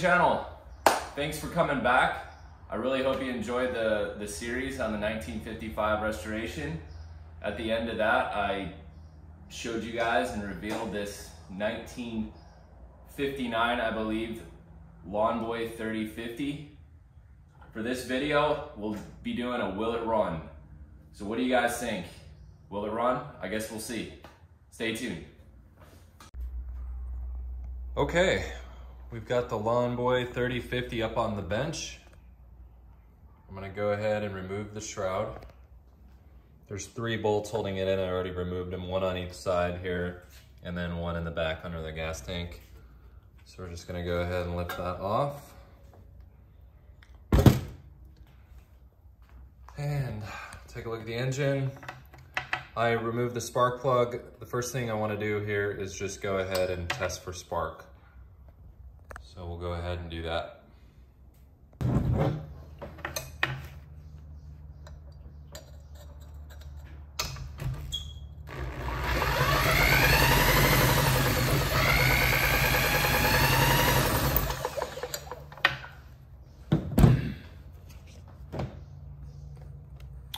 channel. Thanks for coming back. I really hope you enjoyed the series on the 1955 restoration. At the end of that, I showed you guys and revealed this 1959, I believe, Lawn Boy 3050. For this video, we'll be doing a will it run. So what do you guys think? Will it run? I guess we'll see. Stay tuned. Okay, we've got the Lawn Boy 3050 up on the bench. I'm gonna go ahead and remove the shroud. There's 3 bolts holding it in. I already removed them, 1 on each side here, and then 1 in the back under the gas tank. So we're just gonna go ahead and lift that off. And take a look at the engine. I removed the spark plug. The first thing I want to do here is just go ahead and test for spark. So we'll go ahead and do that.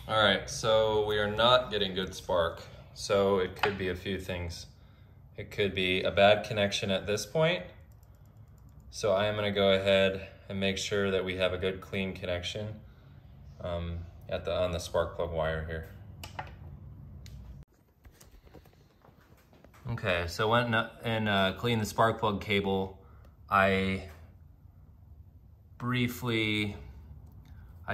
All right, so we are not getting good spark. So it could be a few things. It could be a bad connection at this point. So I am gonna go ahead and make sure that we have a good clean connection on the spark plug wire here. Okay, so went and cleaned the spark plug cable. I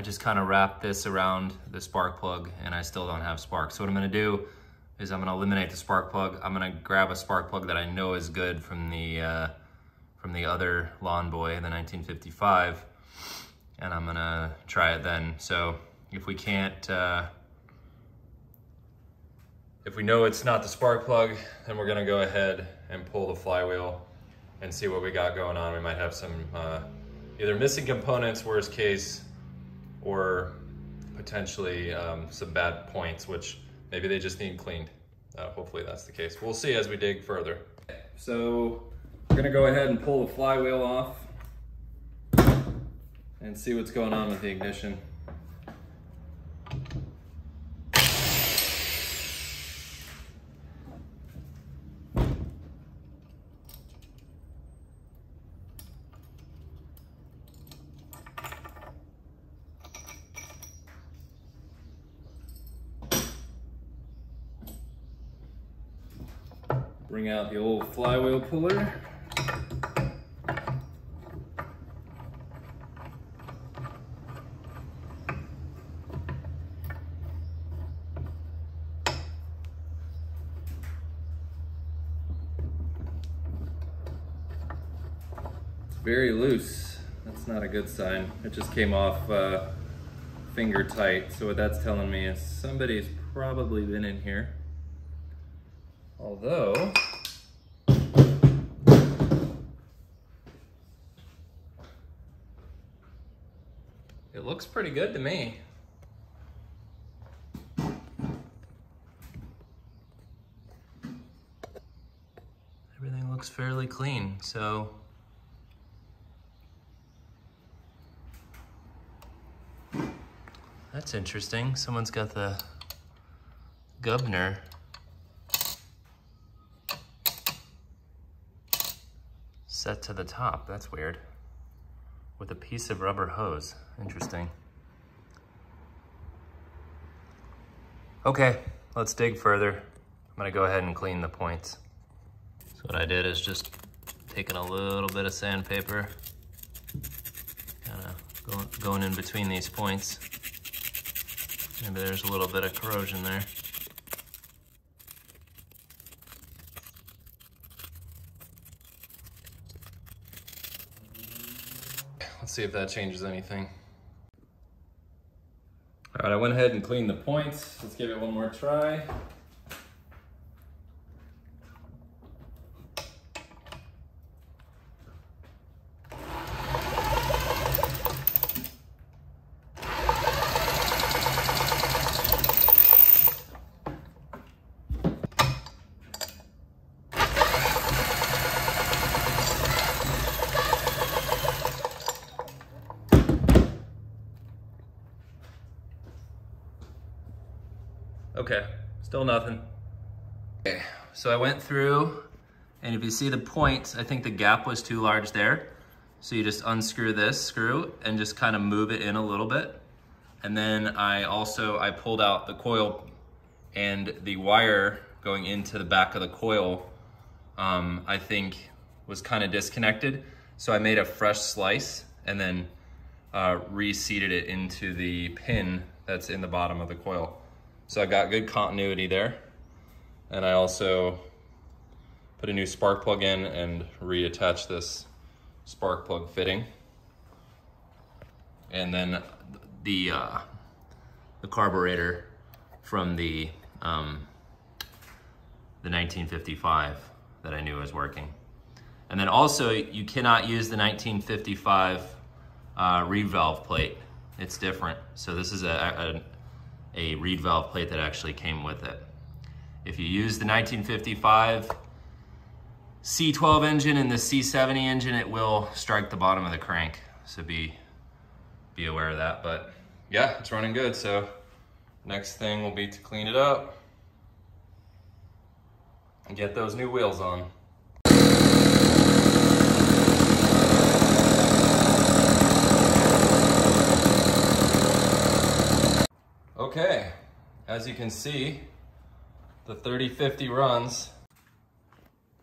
just kind of wrapped this around the spark plug and I still don't have spark. So what I'm gonna do is I'm gonna eliminate the spark plug. I'm gonna grab a spark plug that I know is good from the other Lawn Boy, the 1955, and I'm gonna try it then. So if we can't, if we know it's not the spark plug, then we're gonna go ahead and pull the flywheel and see what we got going on. We might have some either missing components, worst case, or potentially some bad points, which maybe they just need cleaned. Hopefully that's the case. We'll see as we dig further. So we're gonna go ahead and pull the flywheel off and see what's going on with the ignition. Bring out the old flywheel puller. It's very loose. That's not a good sign. It just came off finger tight. So what that's telling me is somebody's probably been in here. Although, it looks pretty good to me. Everything looks fairly clean, so that's interesting. Someone's got the governor set to the top. That's weird. With a piece of rubber hose. Interesting. Okay, let's dig further. I'm gonna go ahead and clean the points. So what I did is just taking a little bit of sandpaper, kind of going in between these points. Maybe there's a little bit of corrosion there. Let's see if that changes anything. All right, I went ahead and cleaned the points. Let's give it one more try. Okay, still nothing. Okay, so I went through, and if you see the point, I think the gap was too large there. So you just unscrew this screw and just kind of move it in a little bit. And then I pulled out the coil, and the wire going into the back of the coil, I think was kind of disconnected. So I made a fresh slice and then reseated it into the pin that's in the bottom of the coil. So I got good continuity there. And I also put a new spark plug in and reattached this spark plug fitting. And then the carburetor from the 1955 that I knew was working. And then also, you cannot use the 1955 reed valve plate. It's different. So this is a reed valve plate that actually came with it. If you use the 1955 C12 engine and the C70 engine, it will strike the bottom of the crank. So be aware of that. But yeah, it's running good. So next thing will be to clean it up and get those new wheels on. Okay, as you can see, the 3050 runs.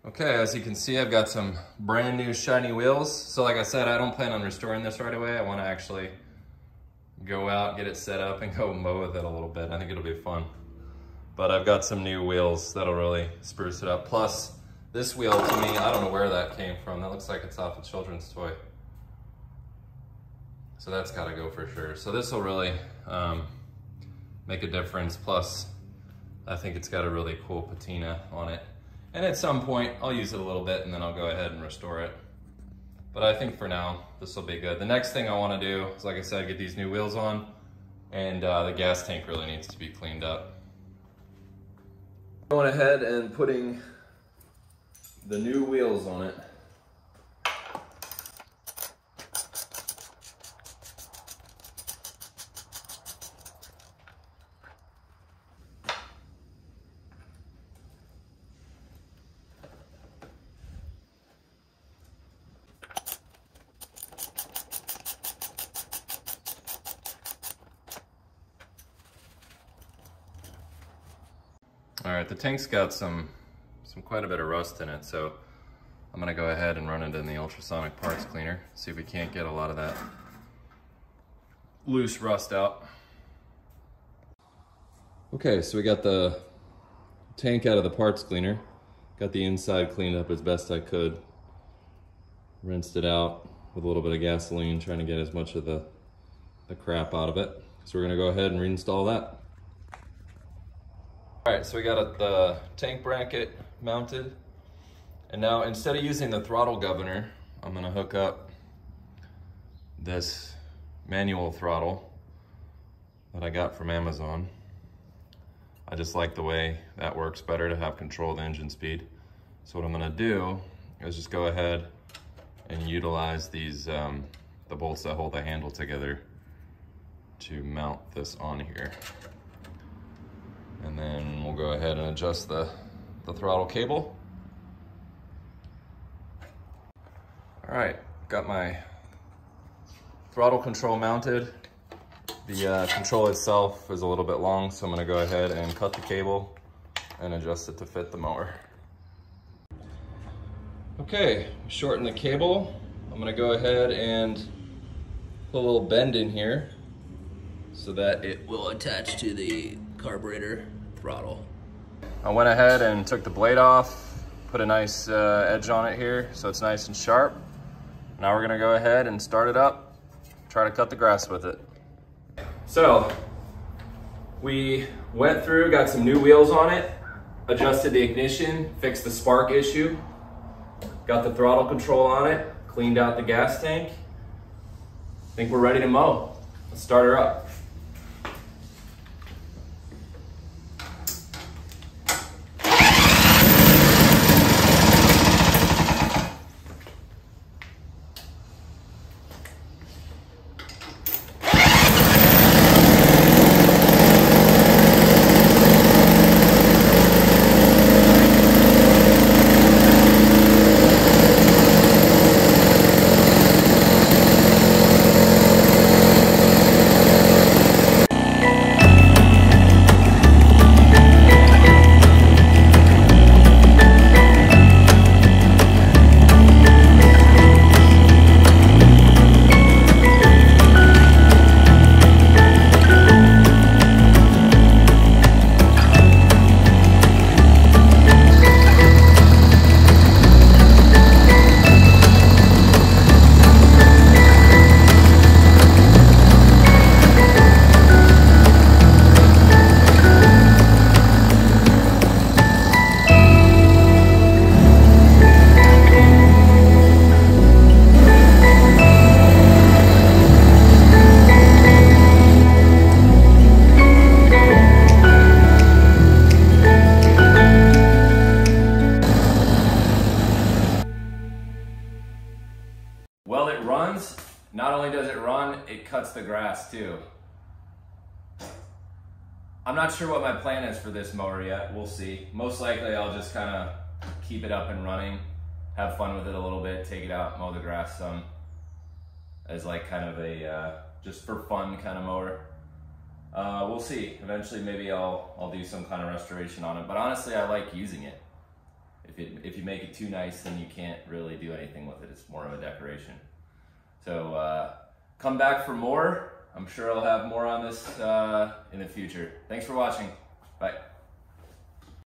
Okay, as you can see, I've got some brand new shiny wheels. So like I said, I don't plan on restoring this right away. I want to actually go out, get it set up, and go mow with it a little bit. I think it'll be fun. But I've got some new wheels that'll really spruce it up. Plus, this wheel to me, I don't know where that came from. That looks like it's off a children's toy. So that's gotta go for sure. So this will really make a difference. Plus, I think it's got a really cool patina on it. And at some point, I'll use it a little bit and then I'll go ahead and restore it. But I think for now, this will be good. The next thing I wanna do is, like I said, get these new wheels on, and the gas tank really needs to be cleaned up. Going ahead and putting the new wheels on it. All right, the tank's got some quite a bit of rust in it, so I'm gonna go ahead and run it in the ultrasonic parts cleaner, see if we can't get a lot of that loose rust out. Okay, so we got the tank out of the parts cleaner, got the inside cleaned up as best I could, rinsed it out with a little bit of gasoline, trying to get as much of the crap out of it. So we're gonna go ahead and reinstall that. All right, so we got the tank bracket mounted. And now instead of using the throttle governor, I'm gonna hook up this manual throttle that I got from Amazon. I just like the way that works better to have control of the engine speed. So what I'm gonna do is just go ahead and utilize these, the bolts that hold the handle together to mount this on here. And then we'll go ahead and adjust the throttle cable. All right, got my throttle control mounted. The control itself is a little bit long, so I'm gonna go ahead and cut the cable and adjust it to fit the mower. Okay, shorten the cable. I'm gonna go ahead and put a little bend in here so that it will attach to the carburetor throttle. I went ahead and took the blade off, put a nice edge on it here so it's nice and sharp. Now we're gonna go ahead and start it up, try to cut the grass with it. So we went through, got some new wheels on it, adjusted the ignition, fixed the spark issue, got the throttle control on it, cleaned out the gas tank. I think we're ready to mow. Let's start her up. I'm not sure what my plan is for this mower yet. We'll see. Most likely I'll just kind of keep it up and running, have fun with it a little bit, take it out, mow the grass some, as like kind of a just for fun kind of mower. We'll see. Eventually maybe I'll do some kind of restoration on it, but honestly I like using it. If you make it too nice, then you can't really do anything with it. It's more of a decoration. So come back for more. I'm sure I'll have more on this in the future. Thanks for watching.